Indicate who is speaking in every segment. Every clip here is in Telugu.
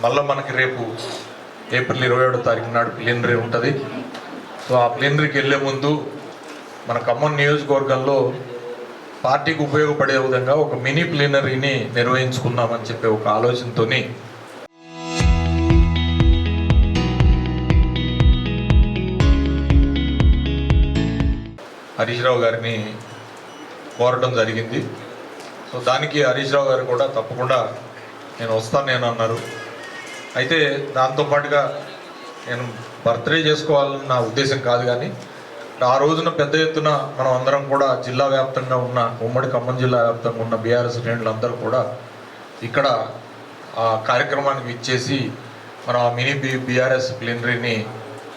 Speaker 1: మళ్ళీ మనకి రేపు ఏప్రిల్ 27వ తారీఖు నాడు ప్లీనరీ ఉంటుంది. సో ఆ ప్లీనరీకి వెళ్ళే ముందు మన ఖమ్మం నియోజకవర్గంలో పార్టీకి ఉపయోగపడే విధంగా ఒక మినీ ప్లీనరీని నిర్వహించుకుందామని చెప్పే ఒక ఆలోచనతో హరీష్ రావు గారిని కోరడం జరిగింది. సో దానికి హరీష్ రావు గారు కూడా తప్పకుండా నేను వస్తాను అన్నారు. అయితే దాంతోపాటుగా నేను బర్త్డే చేసుకోవాలని నా ఉద్దేశం కాదు, కానీ ఆ రోజున పెద్ద ఎత్తున మనం అందరం కూడా జిల్లా వ్యాప్తంగా ఉన్న ఉమ్మడి ఖమ్మం జిల్లా వ్యాప్తంగా ఉన్న బీఆర్ఎస్ శ్రేణులందరూ కూడా ఇక్కడ ఆ కార్యక్రమానికి ఇచ్చేసి మనం ఆ మినీ బీఆర్ఎస్ ప్లీనరీని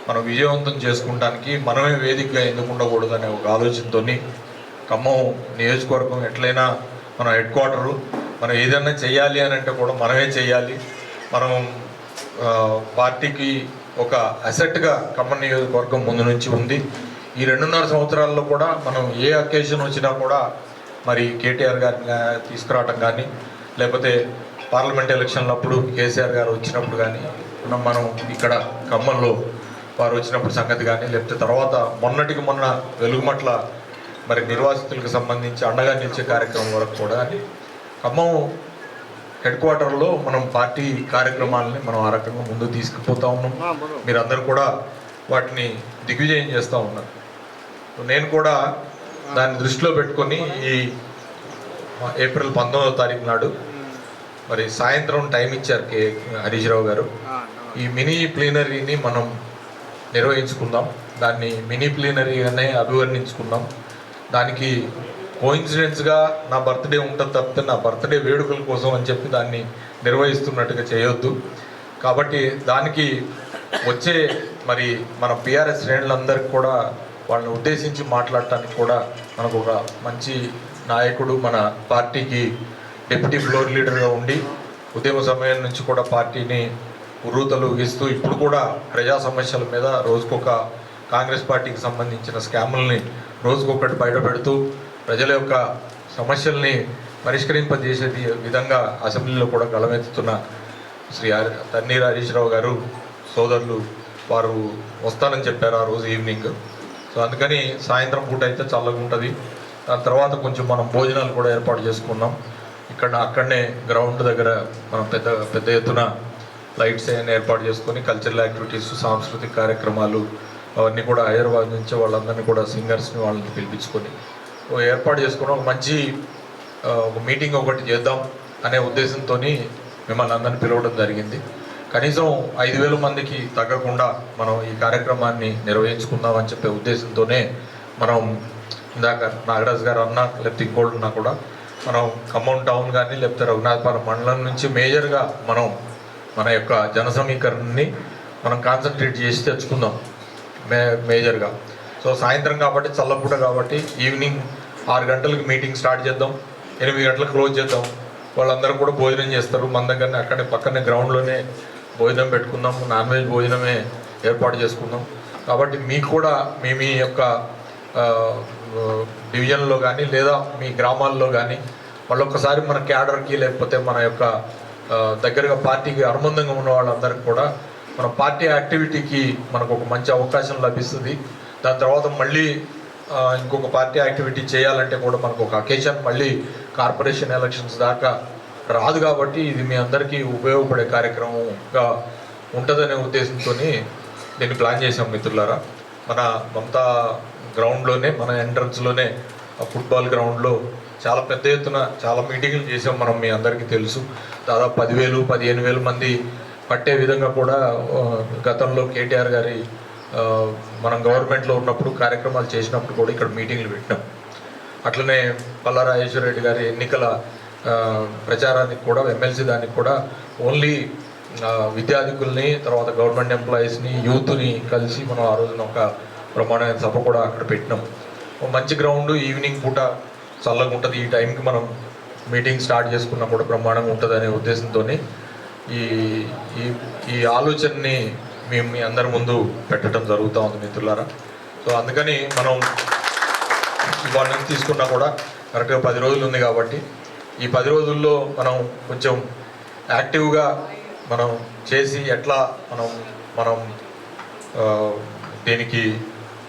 Speaker 1: మనం విజయవంతం చేసుకుంటానికి మనమే వేదికగా ఎందుకు ఉండకూడదనే ఒక ఆలోచనతో ఖమ్మం నియోజకవర్గం ఎట్లయినా మన హెడ్ క్వార్టరు, మనం ఏదైనా చేయాలి అని అంటే కూడా మనమే చేయాలి. మనం పార్టీకి ఒక అసెట్గా ఖమ్మం నియోజకవర్గం ముందు నుంచి ఉంది. ఈ 2.5 సంవత్సరాల్లో కూడా మనం ఏ అకేషన్ వచ్చినా కూడా మరి కేటీఆర్ గారిని తీసుకురావటం కానీ, లేకపోతే పార్లమెంట్ ఎలక్షన్లప్పుడు కేసీఆర్ గారు వచ్చినప్పుడు కానీ, మనం ఇక్కడ ఖమ్మంలో వారు వచ్చినప్పుడు సంగతి కానీ, లేకపోతే తర్వాత మొన్నటికి మొన్న వెలుగుమట్ల మరి నిర్వాసితులకు సంబంధించి అండగా నిలిచే కార్యక్రమం వరకు కూడా ఖమ్మం హెడ్ క్వార్టర్లో మనం పార్టీ కార్యక్రమాలని మనం ఆ రకంగా ముందుకు తీసుకుపోతూ ఉన్నాం. మీరందరూ కూడా వాటిని దిగ్విజయం చేస్తూ ఉన్నారు. నేను కూడా దాన్ని దృష్టిలో పెట్టుకొని ఈ ఏప్రిల్ 19వ తారీఖు నాడు మరి సాయంత్రం టైం ఇచ్చారు హరీష్ రావు గారు. ఈ మినీ ప్లీనరీని మనం నిర్వహించుకుందాం, దాన్ని మినీ ప్లీనరీగానే అభివర్ణించుకుందాం. దానికి కోఇన్సిడెన్స్గా నా బర్త్డే ఉంటుంది తప్పితే నా బర్త్డే వేడుకల కోసం అని చెప్పి దాన్ని నిర్వహిస్తున్నట్టుగా చేయొద్దు. కాబట్టి దానికి వచ్చే మరి మన బీఆర్ఎస్ శ్రేణులందరికీ కూడా వాళ్ళని ఉద్దేశించి మాట్లాడటానికి కూడా మనకు ఒక మంచి నాయకుడు, మన పార్టీకి డిప్యూటీ ఫ్లోర్ లీడర్గా ఉండి ఉద్యమ సమయం నుంచి కూడా పార్టీని ఉర్రూతలూగిస్తూ ఇప్పుడు కూడా ప్రజా సమస్యల మీద రోజుకొక కాంగ్రెస్ పార్టీకి సంబంధించిన స్కాముల్ని రోజుకొకటి బయటపెడుతూ ప్రజల యొక్క సమస్యల్ని పరిష్కరింపజేసే విధంగా అసెంబ్లీలో కూడా గళమెత్తుతున్న శ్రీ తన్నీర్ హరీష్ రావు గారు సోదరులు వారు వస్తానని చెప్పారు ఆ రోజు ఈవినింగ్. సో అందుకని సాయంత్రం పూట అయితే చల్లగా ఉంటుంది. దాని తర్వాత కొంచెం మనం భోజనాలు కూడా ఏర్పాటు చేసుకున్నాం. అక్కడనే గ్రౌండ్ దగ్గర మనం పెద్ద ఎత్తున లైట్స్ అవన్నీ ఏర్పాటు చేసుకొని కల్చరల్ యాక్టివిటీస్, సాంస్కృతిక కార్యక్రమాలు అవన్నీ కూడా హైదరాబాద్ నుంచి వాళ్ళందరినీ కూడా సింగర్స్ని వాళ్ళని పిలిపించుకొని ఏర్పాటు చేసుకుని ఒక మంచి ఒక మీటింగ్ ఒకటి చేద్దాం అనే ఉద్దేశంతో మిమ్మల్ని అందరినీ పిలవడం జరిగింది. కనీసం 5,000 మందికి తగ్గకుండా మనం ఈ కార్యక్రమాన్ని నిర్వహించుకుందామని చెప్పే ఉద్దేశంతోనే మనం ఇందాక నాగరాజు గారు అన్నా లేకపోతే ఇంకోళ్ళు ఉన్నా కూడా మనం ఖమ్మం టౌన్ కానీ లేకపోతే రఘునాథపురం మండలం నుంచి మేజర్గా మనం మన యొక్క జన సమీకరణని మనం కాన్సన్ట్రేట్ చేసి తెచ్చుకుందాం మేజర్గా. సో సాయంత్రం కాబట్టి చల్లపూట కాబట్టి ఈవినింగ్ 6 గంటలకు మీటింగ్ స్టార్ట్ చేద్దాం, 8 గంటలకు క్లోజ్ చేద్దాం. వాళ్ళందరూ కూడా భోజనం చేస్తారు మన దగ్గరనే, అక్కడే పక్కనే గ్రౌండ్లోనే భోజనం పెట్టుకుందాం, నాన్ వెజ్ భోజనమే ఏర్పాటు చేసుకుందాం. కాబట్టి మీకు కూడా మీ యొక్క డివిజన్లో కానీ లేదా మీ గ్రామాల్లో కానీ మళ్ళొక్కసారి మన క్యాడర్కి లేకపోతే మన యొక్క దగ్గరగా పార్టీకి అనుబంధంగా ఉన్న వాళ్ళందరికీ కూడా మన పార్టీ యాక్టివిటీకి మనకు ఒక మంచి అవకాశం లభిస్తుంది. దాని తర్వాత మళ్ళీ ఇంకొక పార్టీ యాక్టివిటీ చేయాలంటే కూడా మనకు ఒక అకేషన్ మళ్ళీ కార్పొరేషన్ ఎలక్షన్స్ దాకా రాదు. కాబట్టి ఇది మీ అందరికీ ఉపయోగపడే కార్యక్రమంగా ఉంటుందనే ఉద్దేశంతో దీన్ని ప్లాన్ చేసాం మిత్రులారా. మన మమతా గ్రౌండ్లోనే, మన ఎంట్రన్స్లోనే ఫుట్బాల్ గ్రౌండ్లో చాలా పెద్ద ఎత్తున చాలా మీటింగ్లు చేసాం మనం, మీ అందరికీ తెలుసు. దాదాపు 10,000, 15,000 మంది పట్టే విధంగా కూడా గతంలో కేటీఆర్ గారి మనం గవర్నమెంట్లో ఉన్నప్పుడు కార్యక్రమాలు చేసినప్పుడు కూడా ఇక్కడ మీటింగ్లు పెట్టాం. అట్లనే పల్లా రాజేశ్వర రెడ్డి గారి ఎన్నికల ప్రచారానికి కూడా, ఎమ్మెల్సీ దానికి కూడా ఓన్లీ విద్యార్థికుల్ని, తర్వాత గవర్నమెంట్ ఎంప్లాయీస్ని, యూత్ని కలిసి మనం ఆ రోజున ఒక బ్రహ్మాండమైన సభ కూడా అక్కడ పెట్టినాం. మంచి గ్రౌండ్, ఈవినింగ్ పూట చల్లగా ఉంటుంది. ఈ టైంకి మనం మీటింగ్ స్టార్ట్ చేసుకున్నా కూడా బ్రహ్మాండంగా ఉంటుంది అనే ఉద్దేశంతో ఈ ఈ ఆలోచనని మేము మీ అందరి ముందు పెట్టడం జరుగుతూ ఉంది మిత్రులారా. సో అందుకని మనం ఇవాళ నుంచి తీసుకున్నా కూడా కరెక్ట్గా 10 రోజులు ఉంది. కాబట్టి ఈ 10 రోజుల్లో మనం కొంచెం యాక్టివ్గా మనం చేసి ఎట్లా మనం మనం ఆ, దీనికి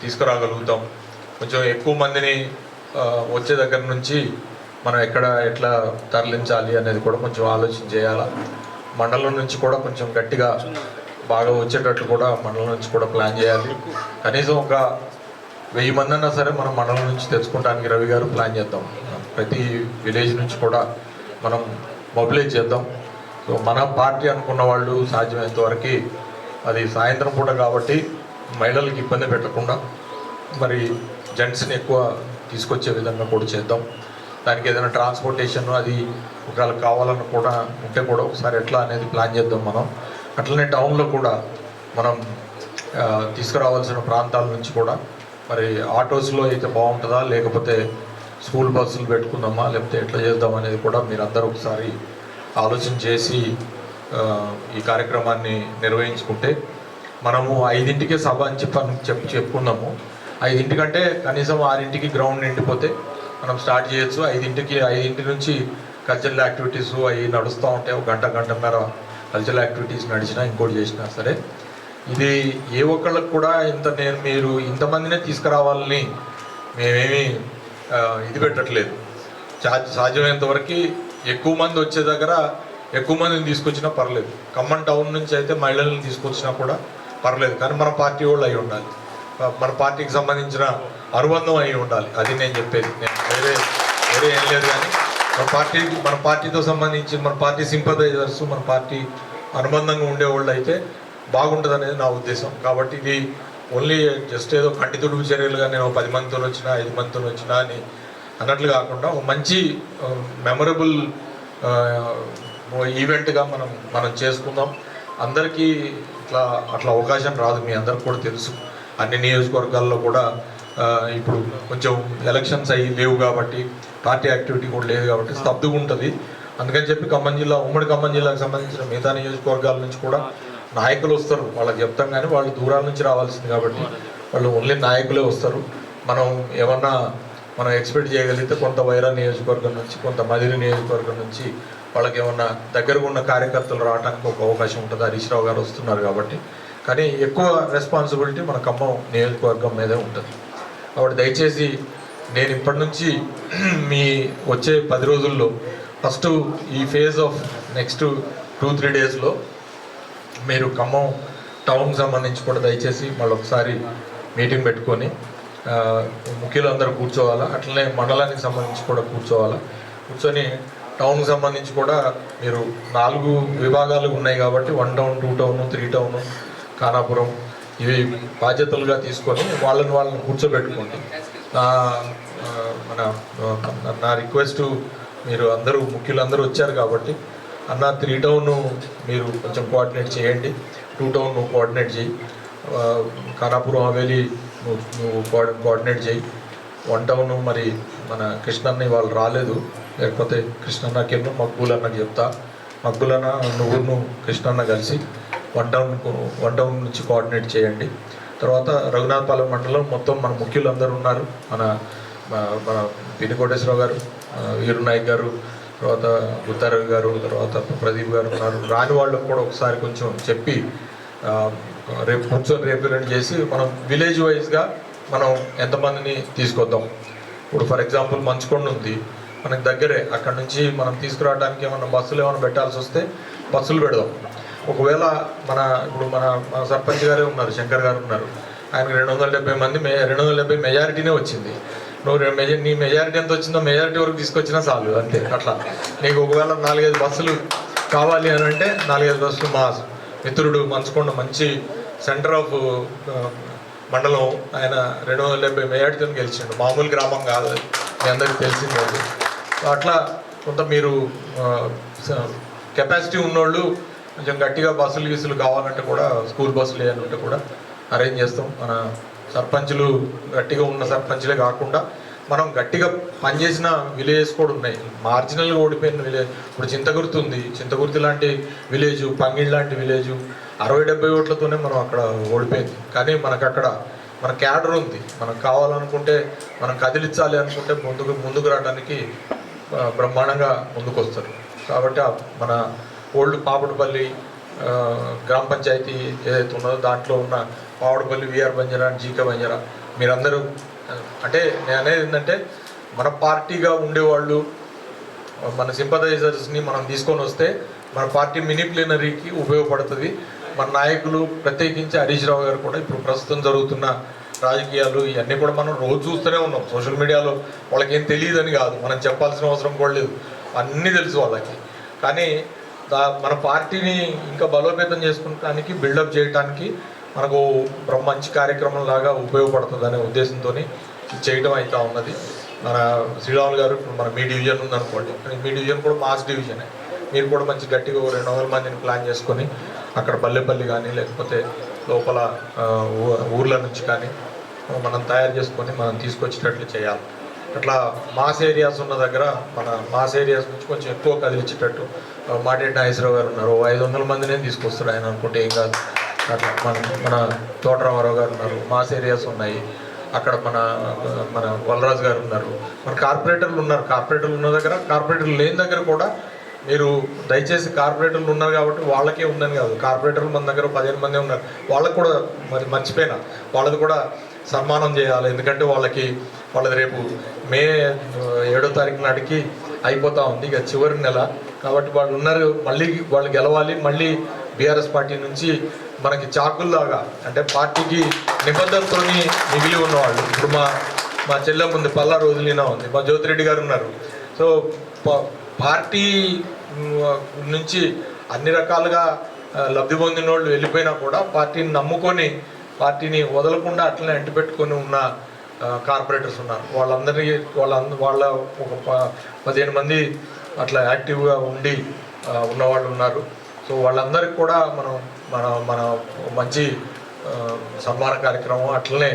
Speaker 1: తీసుకురాగలుగుతాం, కొంచెం ఎక్కువ మందిని వచ్చే దగ్గర నుంచి మనం ఎట్లా తరలించాలి అనేది కూడా కొంచెం ఆలోచన చేయాలా. మండలం నుంచి కూడా కొంచెం గట్టిగా బాగా వచ్చేటట్లు కూడా మండలం నుంచి కూడా ప్లాన్ చేయాలి. కనీసం ఒక 1000 మంది అన్నా సరే మనం మండలం నుంచి తెచ్చుకోవడానికి రవి గారు ప్లాన్ చేద్దాం. ప్రతి విలేజ్ నుంచి కూడా మనం మొబిలైజ్ చేద్దాం. సో మన పార్టీ అనుకున్న వాళ్ళు సాధ్యమైనంత వరకు అది సాయంత్రం పూట కాబట్టి మహిళలకు ఇబ్బంది పెట్టకుండా మరి జెంట్స్ని ఎక్కువ తీసుకొచ్చే విధంగా కూడా చేద్దాం. దానికి ఏదైనా ట్రాన్స్పోర్టేషన్ అది ఒకవేళ కావాలని కూడా ఉంటే కూడా ఒకసారి ఎట్లా అనేది ప్లాన్ చేద్దాం మనం. అట్లనే టౌన్లో కూడా మనం తీసుకురావాల్సిన ప్రాంతాల నుంచి కూడా మరి ఆటోస్లో అయితే బాగుంటుందా, లేకపోతే స్కూల్ బస్సులు పెట్టుకుందామా, లేకపోతే ఎట్లా చేద్దాం అనేది కూడా మీరందరూ ఒకసారి ఆలోచన చేసి ఈ కార్యక్రమాన్ని నిర్వహించుకుంటే మనము 5ంటికే సభ అని చెప్పుకున్నాము. 5ంటికంటే కనీసం 6ంటికి గ్రౌండ్ నిండిపోతే మనం స్టార్ట్ చేయొచ్చు. 5ంటి నుంచి కల్చరల్ యాక్టివిటీస్ అవి నడుస్తూ ఉంటాయి. ఒక గంటన్నర కల్చరల్ యాక్టివిటీస్ నడిచినా ఇంకోటి చేసినా సరే ఇది ఏ ఒక్కళ్ళకి కూడా మీరు ఇంతమందినే తీసుకురావాలని మేమేమి ఇది పెట్టట్లేదు. సాధ్యమైనంత వరకు ఎక్కువ మంది వచ్చే దగ్గర ఎక్కువ మందిని తీసుకొచ్చినా పర్లేదు. ఖమ్మం టౌన్ నుంచి అయితే మహిళలను తీసుకొచ్చినా కూడా పర్లేదు, కానీ మన పార్టీ వాళ్ళు అయి ఉండాలి, మన పార్టీకి సంబంధించిన అనుబంధం అయి ఉండాలి. అది నేను చెప్పేది. నేను వేరే ఏం లేదు, కానీ మన పార్టీతో సంబంధించి మన పార్టీ సింపథైజర్స్ మన పార్టీ అనుబంధంగా ఉండేవాళ్ళు అయితే బాగుంటుంది అనేది నా ఉద్దేశం. కాబట్టి ఇది ఓన్లీ జస్ట్ ఏదో కంటి తుడుపు చర్యలుగా నేను 10 మందితో వచ్చినా 5 మందితో వచ్చినా అని అన్నట్లు కాకుండా ఒక మంచి మెమరబుల్ ఈవెంట్గా మనం చేసుకుందాం. అందరికీ అట్లా అవకాశం రాదు, మీ అందరికి కూడా తెలుసు. అన్ని నియోజకవర్గాల్లో కూడా ఇప్పుడు కొంచెం ఎలక్షన్స్ అయ్యి లేవు కాబట్టి పార్టీ యాక్టివిటీ కూడా లేదు కాబట్టి స్తబ్దుగా ఉంటుంది. అందుకని చెప్పి ఉమ్మడి ఖమ్మం జిల్లాకు సంబంధించిన మిగతా నియోజకవర్గాల నుంచి కూడా నాయకులు వస్తారు. వాళ్ళకి చెప్తాం, కానీ వాళ్ళు దూరాల నుంచి రావాల్సింది కాబట్టి వాళ్ళు ఓన్లీ నాయకులే వస్తారు. మనం ఎక్స్పెక్ట్ చేయగలిగితే కొంత వైరా నియోజకవర్గం నుంచి, కొంత మదిరి నియోజకవర్గం నుంచి వాళ్ళకి ఏమన్నా దగ్గరగా ఉన్న కార్యకర్తలు రావడానికి ఒక అవకాశం ఉంటుంది. హరీష్ రావు గారు వస్తున్నారు కాబట్టి. కానీ ఎక్కువ రెస్పాన్సిబిలిటీ మన ఖమ్మం నియోజకవర్గం మీదే ఉంటుంది. కాబట్టి దయచేసి నేను ఇప్పటి నుంచి మీ వచ్చే 10 రోజుల్లో ఫస్ట్ ఈ ఫేజ్ ఆఫ్ నెక్స్ట్ 2-3 డేస్లో మీరు ఖమ్మం టౌన్కి సంబంధించి కూడా దయచేసి మళ్ళీ ఒకసారి మీటింగ్ పెట్టుకొని ముఖ్యులందరూ కూర్చోవాలా. అట్లనే మండలానికి సంబంధించి కూడా కూర్చొని టౌన్కి సంబంధించి కూడా మీరు 4 విభాగాలు ఉన్నాయి కాబట్టి 1 టౌన్, 2 టౌన్, 3 టౌన్, ఖానాపురం ఇవి బాధ్యతలుగా తీసుకొని వాళ్ళని కూర్చోబెట్టుకోండి. నా రిక్వెస్ట్, మీరు ముఖ్యులందరూ వచ్చారు కాబట్టి అన్న 3 టౌన్ మీరు కొంచెం కోఆర్డినేట్ చేయండి, 2 టౌన్ నువ్వు కోఆర్డినేట్ చేయి, ఖానాపురం హవేలీ నువ్వు కోఆర్డినేట్ చేయి, 1 టౌన్ మరి మన కృష్ణన్న వాళ్ళు రాలేదు, లేకపోతే కృష్ణన్నకి మక్బూల్ అన్నకి చెప్తా, మక్బూల్ అన్న నువ్వు కృష్ణన్న కలిసి 1 టౌన్ నుంచి కోఆర్డినేట్ చేయండి. తర్వాత రఘునాథపాలెం మండలం మొత్తం మన ముఖ్యులందరూ ఉన్నారు. మన పిన్ని కోటేశ్వరరావు గారు, వీరునాయక్ గారు, తర్వాత గుత్తారవి గారు, తర్వాత ప్రదీప్ గారు ఉన్నారు. రాని వాళ్ళకు కూడా ఒకసారి కొంచెం చెప్పి రేపు కూర్చొని రిప్రజెంట్ చేసి మనం విలేజ్ వైజ్గా మనం ఎంతమందిని తీసుకొద్దాం. ఇప్పుడు ఫర్ ఎగ్జాంపుల్ మంచుకొండ ఉంది మనకి దగ్గరే, అక్కడ నుంచి మనం తీసుకురావడానికి ఏమన్నా బస్సులు ఏమైనా పెట్టాల్సి వస్తే బస్సులు పెడదాం. ఒకవేళ ఇప్పుడు మన సర్పంచ్ గారే ఉన్నారు, శంకర్ గారు ఉన్నారు, ఆయనకి 270 మంది 270 మెజారిటీనే వచ్చింది. నీ మెజారిటీ ఎంత వచ్చిందో మెజారిటీ వరకు తీసుకొచ్చినా చాలు, అంతే. అట్లా నీకు ఒకవేళ 4-5 బస్సులు కావాలి అని అంటే 4-5 బస్సులు. మా మిత్రుడు మంచుకొండ మంచి సెంటర్ ఆఫ్ మండలం, ఆయన 270 మెజారిటీతో గెలిచిండు. మామూలు గ్రామం కాదు, మీ అందరికీ తెలిసింది. అట్లా కొంత మీరు కెపాసిటీ ఉన్నోళ్ళు కొంచెం గట్టిగా బస్సులు కావాలంటే కూడా స్కూల్ బస్సులు ఏమంటే కూడా అరేంజ్ చేస్తాం. మన సర్పంచులు గట్టిగా ఉన్న సర్పంచులే కాకుండా మనం గట్టిగా పనిచేసిన విలేజెస్ కూడా ఉన్నాయి. మార్జినల్గా ఓడిపోయిన విలేజ్ ఇప్పుడు చింతగుర్తి ఉంది. చింతగుర్తి లాంటి విలేజు, పంగిడి లాంటి విలేజు 60-70 ఓట్లతోనే మనం అక్కడ ఓడిపోయింది. కానీ మనకు అక్కడ మన క్యాడర్ ఉంది. మనకు కావాలనుకుంటే, మనం కదిలించాలి అనుకుంటే ముందుకు రావడానికి బ్రహ్మాండంగా ముందుకు వస్తారు. కాబట్టి మన ఓల్డ్ పాపడపల్లి, గ్రామ పంచాయతీ ఏదైతే ఉన్నదో దాంట్లో ఉన్న పావడపల్లి, విఆర్ బంజారా, జీకే బంజారా మీరందరూ అంటే నేను అనేది ఏంటంటే మన పార్టీగా ఉండేవాళ్ళు మన సింపథైజర్స్ని మనం తీసుకొని వస్తే మన పార్టీ మినీ ప్లీనరీకి ఉపయోగపడుతుంది. మన నాయకులు ప్రత్యేకించి హరీష్ రావు గారు కూడా ఇప్పుడు ప్రస్తుతం జరుగుతున్న రాజకీయాలు ఇవన్నీ కూడా మనం రోజు చూస్తూనే ఉన్నాం. సోషల్ మీడియాలో వాళ్ళకేం తెలియదని కాదు, మనం చెప్పాల్సిన అవసరం కూడా లేదు, అన్నీ తెలుసు వాళ్ళకి. కానీ మన పార్టీని ఇంకా బలోపేతం చేసుకోవడానికి, బిల్డప్ చేయడానికి మనకు మంచి కార్యక్రమం లాగా ఉపయోగపడుతుంది అనే ఉద్దేశంతో చేయడం అయితే ఉన్నది. మన శ్రీరాములు గారు ఇప్పుడు మన మీ డివిజన్ ఉందనుకోండి, మీ డివిజన్ కూడా మాస్ డివిజనే. మీరు కూడా మంచి గట్టిగా 200 మందిని ప్లాన్ చేసుకొని అక్కడ పల్లెపల్లి కానీ లేకపోతే లోపల ఊర్ల నుంచి కానీ మనం తయారు చేసుకొని మనం తీసుకొచ్చేటట్లు చేయాలి. అట్లా మాస్ ఏరియాస్ ఉన్న దగ్గర మన మాస్ ఏరియాస్ నుంచి కొంచెం ఎక్కువ కదిలించేటట్టు మాటేటి నాగేశ్వరరావు గారు ఉన్నారు, 500 మందినే తీసుకొస్తారు ఆయన అనుకుంటే ఏం కాదు. అట్లా మన తోటరామారావు గారు ఉన్నారు, మాస్ ఏరియాస్ ఉన్నాయి. అక్కడ మన వలరాజు గారు ఉన్నారు, మన కార్పొరేటర్లు ఉన్నారు. కార్పొరేటర్లు ఉన్న దగ్గర, కార్పొరేటర్లు లేని దగ్గర కూడా మీరు దయచేసి కార్పొరేటర్లు ఉన్నారు కాబట్టి వాళ్ళకే ఉందని కాదు, కార్పొరేటర్లు మన దగ్గర 15 మంది ఉన్నారు, వాళ్ళకు కూడా మరి మర్చిపోయినా వాళ్ళది కూడా సన్మానం చేయాలి. ఎందుకంటే వాళ్ళది రేపు మే 7వ తారీఖు నాటికి అయిపోతూ ఉంది, ఇక చివరి నెల కాబట్టి వాళ్ళు ఉన్నారు. మళ్ళీ వాళ్ళు గెలవాలి. మళ్ళీ బీఆర్ఎస్ పార్టీ నుంచి మనకి చాకుల్లాగా అంటే పార్టీకి నిబద్ధతతో మిగిలి ఉన్నవాళ్ళు ఇప్పుడు మా చెల్లె ముందు పల్లా రోజులీనా ఉంది, మా జ్యోతిరెడ్డి గారు ఉన్నారు. సో పార్టీ నుంచి అన్ని రకాలుగా లబ్ధి పొందిన వాళ్ళు వెళ్ళిపోయినా కూడా పార్టీని నమ్ముకొని పార్టీని వదలకుండా అట్లనే అంటిపెట్టుకొని ఉన్న కార్పొరేటర్స్ ఉన్నారు. వాళ్ళ ఒక 15 మంది అట్లా యాక్టివ్గా ఉండి ఉన్నవాళ్ళు ఉన్నారు. సో వాళ్ళందరికీ కూడా మన మంచి సన్మాన కార్యక్రమం అట్లనే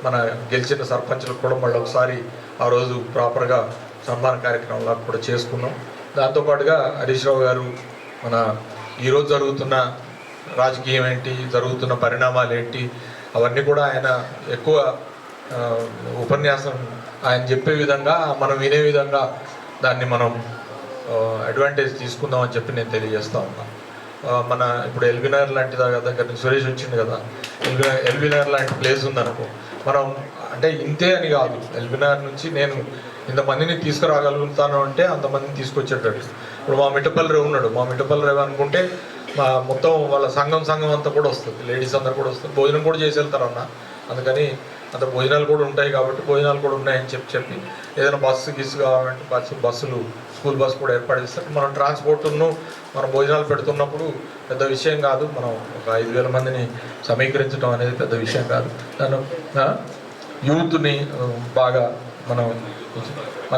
Speaker 1: మన గెలిచిన సర్పంచులకు కూడా మళ్ళీ ఒకసారి ఆ రోజు ప్రాపర్గా సన్మాన కార్యక్రమంలా కూడా చేసుకున్నాం. దాంతోపాటుగా హరీష్ రావు గారు మన ఈరోజు జరుగుతున్న రాజకీయం ఏంటి, జరుగుతున్న పరిణామాలు ఏంటి, అవన్నీ కూడా ఆయన ఎక్కువ ఉపన్యాసం ఆయన చెప్పే విధంగా మనం వినే విధంగా దాన్ని మనం అడ్వాంటేజ్ తీసుకుందామని చెప్పి నేను తెలియజేస్తూ ఉన్నాను. మన ఇప్పుడు ఎల్బీనగర్ లాంటి దగ్గర నుంచి సురేష్ వచ్చింది కదా, ఎల్బీనగర్ లాంటి ప్లేస్ ఉందనుకో, మనం అంటే ఇంతే అని కాదు, ఎల్బీనగర్ నుంచి నేను ఇంతమందిని తీసుకురాగలుగుతాను అంటే అంతమందిని తీసుకొచ్చేటట్టు. ఇప్పుడు మా మిట్టపల్లి ఉన్నాడు, మా మిట్టపల్లి రేవు అనుకుంటే మొత్తం వాళ్ళ సంఘం అంతా కూడా వస్తుంది, లేడీస్ అందరు కూడా వస్తుంది, భోజనం కూడా చేసి వెళ్తారన్న. అందుకని అంత భోజనాలు కూడా ఉంటాయి కాబట్టి భోజనాలు కూడా ఉన్నాయని చెప్పి ఏదైనా బస్సు కావాలంటే బస్సులు స్కూల్ బస్సు కూడా ఏర్పాటు చేస్తారు. మనం ట్రాన్స్పోర్ట్ను మనం భోజనాలు పెడుతున్నప్పుడు పెద్ద విషయం కాదు, మనం ఒక 5,000 మందిని సమీకరించడం అనేది పెద్ద విషయం కాదు. దాన్ని యూత్ని బాగా మనం